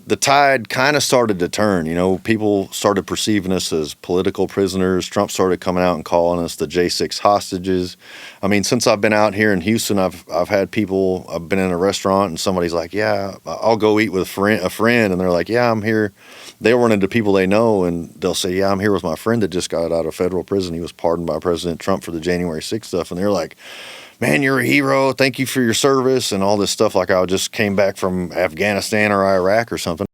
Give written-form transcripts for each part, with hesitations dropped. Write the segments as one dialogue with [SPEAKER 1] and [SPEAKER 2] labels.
[SPEAKER 1] the tide kind of started to turn. People started perceiving us as political prisoners. Trump started coming out and calling us the J6 hostages. I mean, since I've been out here in Houston, I've had people. I've been in a restaurant and somebody's like, "Yeah, I'll go eat with a friend," and they're like, "Yeah, I'm here." They'll run into people they know and they'll say, "Yeah, I'm here with my friend that just got out of federal prison. He was pardoned by President Trump for the January 6th stuff," and they're like, "Man, you're a hero. Thank you for your service," and all this stuff like I just came back from Afghanistan or Iraq or something.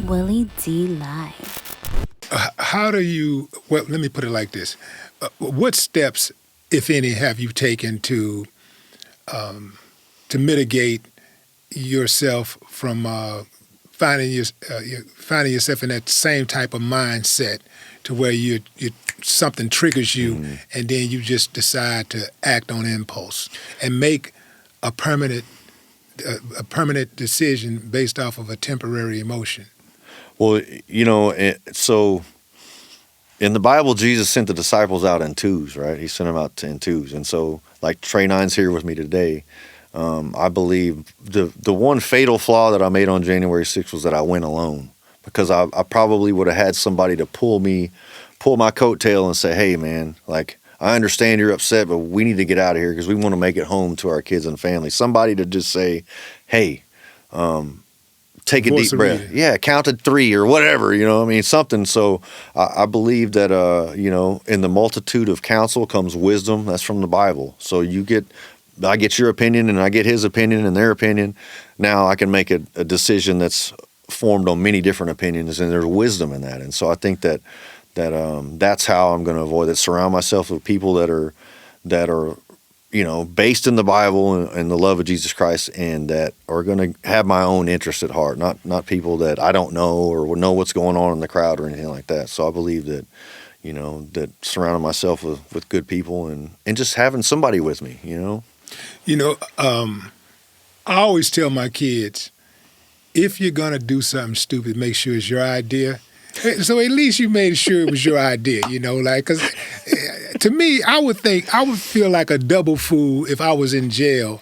[SPEAKER 2] Willie D Live.
[SPEAKER 3] Let me put it like this. What steps, if any, have you taken to mitigate yourself from finding yourself in that same type of mindset to where something triggers you and then you just decide to act on impulse and make a permanent decision based off of a temporary emotion?
[SPEAKER 1] Well, so in the Bible, Jesus sent the disciples out in twos, right? He sent them out in twos. And so, like Trey Nine's here with me today, I believe the one fatal flaw that I made on January 6th was that I went alone, because I probably would have had somebody to pull my coattail and say, "Hey, man, like, I understand you're upset, but we need to get out of here because we want to make it home to our kids and family." Somebody to just say, "Hey, take a deep breath. Yeah, count to 3 or whatever, something." So I believe that, in the multitude of counsel comes wisdom. That's from the Bible. So I get your opinion and I get his opinion and their opinion. Now I can make a decision that's formed on many different opinions, and there's wisdom in that. And so I think that that's how I'm going to avoid it. Surround myself with people that are based in the Bible and the love of Jesus Christ, and that are going to have my own interest at heart, not people that I don't know or will know what's going on in the crowd or anything like that. So I believe that, that surrounding myself with good people and just having somebody with me,
[SPEAKER 3] I always tell my kids, if you're going to do something stupid, make sure it's your idea. So at least you made sure it was your idea, because to me, I would feel like a double fool if I was in jail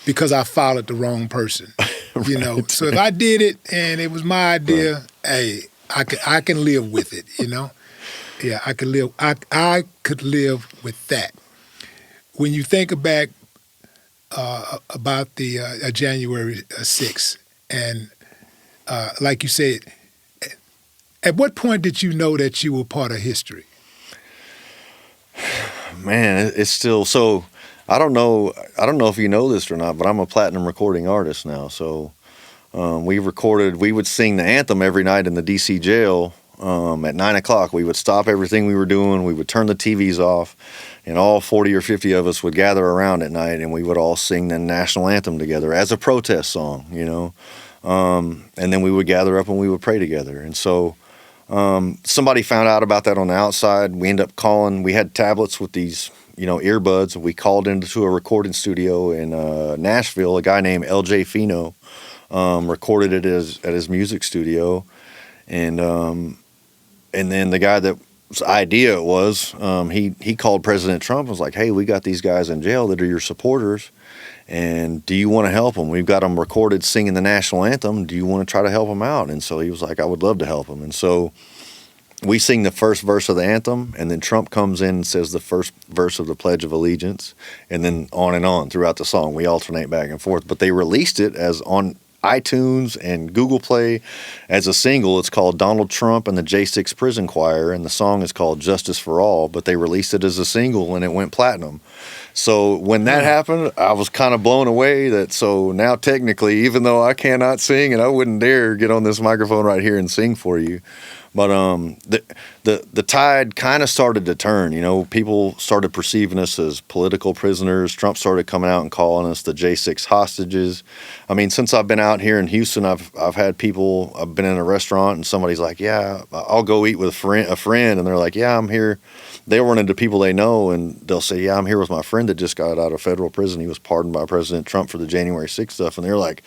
[SPEAKER 3] because I followed the wrong person,
[SPEAKER 1] Right.
[SPEAKER 3] So if I did it and it was my idea, hey, I can live with it, Yeah, I could live with that. When you think back about the January 6th, and like you said, at what point did you know that you were part of history?
[SPEAKER 1] Man, it's still so. I don't know if you know this or not, but I'm a platinum recording artist now. So we would sing the anthem every night in the DC jail at 9 o'clock. We would stop everything we were doing. We would turn the TVs off, and all 40 or 50 of us would gather around at night, and we would all sing the national anthem together as a protest song, and then we would gather up and we would pray together. And so somebody found out about that on the outside. We ended up calling. We had tablets with these, earbuds. We called into a recording studio in Nashville. A guy named LJ Fino recorded it at his music studio, and then the guy that's idea it was, he called President Trump and was like, "Hey, we got these guys in jail that are your supporters, and do you want to help them? We've got them recorded singing the national anthem. Do you want to try to help them out?" And so he was like, "I would love to help them." And so we sing the first verse of the anthem, and then Trump comes in and says the first verse of the Pledge of Allegiance, and then on and on throughout the song. We alternate back and forth. But they released it as on iTunes and Google Play as a single. It's called Donald Trump and the J6 Prison Choir, and the song is called Justice for All, but they released it as a single and it went platinum. So when that happened, I was kind of blown away so now technically, even though I cannot sing and I wouldn't dare get on this microphone right here and sing for you, but the tide kind of started to turn. People started perceiving us as political prisoners. Trump started coming out and calling us the J6 hostages. I mean, since I've been out here in Houston, I've had people. I've been in a restaurant and somebody's like, "Yeah, I'll go eat with a friend," and they're like, "Yeah, I'm here." They'll run into people they know and they'll say, "Yeah, I'm here with my friend that just got out of federal prison. He was pardoned by President Trump for the January 6th stuff," and they're like,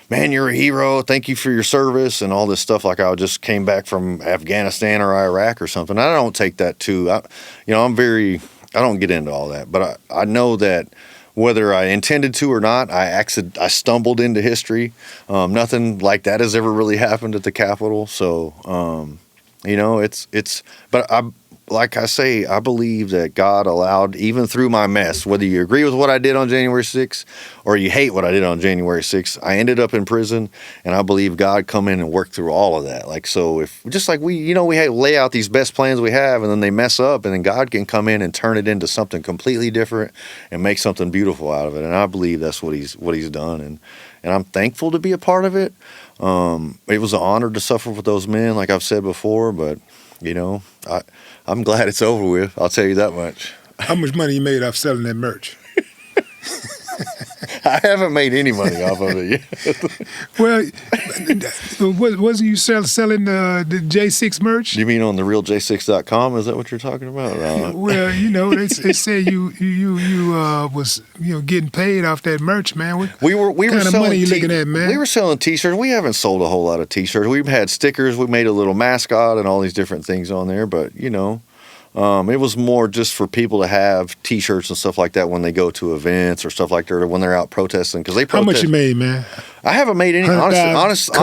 [SPEAKER 1] "Man, you're a hero. Thank you for your service," and all this stuff like I just came back from Afghanistan or Iraq or something. I don't take that too. I don't get into all that, but I know that whether I intended to or not, I stumbled into history. Nothing like that has ever really happened at the Capitol. So, but like I say, I believe that God allowed, even through my mess, whether you agree with what I did on January 6th or you hate what I did on January 6th, I ended up in prison, and I believe God come in and work through all of that. Like, so if, just like we lay out these best plans we have, and then they mess up, and then God can come in and turn it into something completely different and make something beautiful out of it. And I believe that's what he's done. And I'm thankful to be a part of it. It was an honor to suffer with those men, like I've said before, but I'm glad it's over with. I'll tell you that much.
[SPEAKER 3] How much money you made off selling that merch?
[SPEAKER 1] I haven't made any money off of it yet.
[SPEAKER 3] Well, wasn't you selling the J6 merch?
[SPEAKER 1] You mean on the realj6.com? Is that what you're talking about?
[SPEAKER 3] Well, they say you was getting paid off that merch, man. What
[SPEAKER 1] we were
[SPEAKER 3] kind of
[SPEAKER 1] selling
[SPEAKER 3] money you looking at, man?
[SPEAKER 1] We were selling T-shirts. We haven't sold a whole lot of T-shirts. We've had stickers. We made a little mascot and all these different things on there, but it was more just for people to have T-shirts and stuff like that when they go to events or stuff like that, or when they're out protesting. Because they protest.
[SPEAKER 3] How much you made, man?
[SPEAKER 1] I haven't made any. Honestly,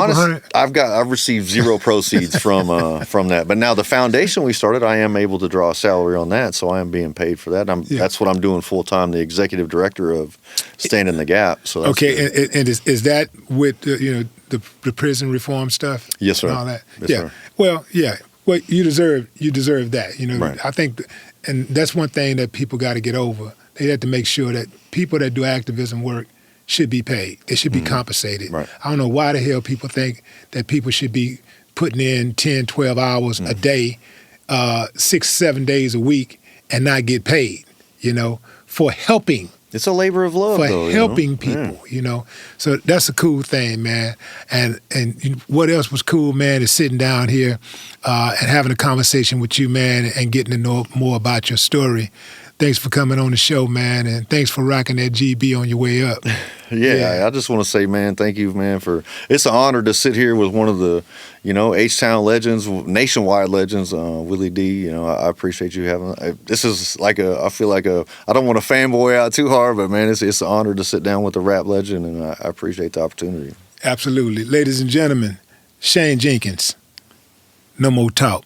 [SPEAKER 1] I've received zero proceeds from that. But now the foundation we started, I am able to draw a salary on that, so I am being paid for that. That's what I'm doing full time. The executive director of Stand in the Gap. So that's
[SPEAKER 3] okay, and is that with the prison reform stuff?
[SPEAKER 1] Yes, sir.
[SPEAKER 3] And all that.
[SPEAKER 1] Yes, sir.
[SPEAKER 3] Well, yeah. Well, you deserve that.
[SPEAKER 1] Right.
[SPEAKER 3] I think, and that's one thing that people got to get over. They have to make sure that people that do activism work should be paid. They should be compensated.
[SPEAKER 1] Right.
[SPEAKER 3] I don't know why the hell people think that people should be putting in 10, 12 hours a day, 6, 7 days a week, and not get paid, for helping.
[SPEAKER 1] It's a labor of love,
[SPEAKER 3] for helping people, So that's a cool thing, man. And what else was cool, man, is sitting down here and having a conversation with you, man, and getting to know more about your story. Thanks for coming on the show, man, and thanks for rocking that GB on your way up.
[SPEAKER 1] Yeah, I just want to say, man, thank you, man, it's an honor to sit here with one of the, H-Town legends, nationwide legends, Willie D. I appreciate you having, this is I feel like I don't want to fanboy out too hard, but man, it's an honor to sit down with a rap legend, and I appreciate the opportunity.
[SPEAKER 3] Absolutely. Ladies and gentlemen, Shane Jenkins, no more talk.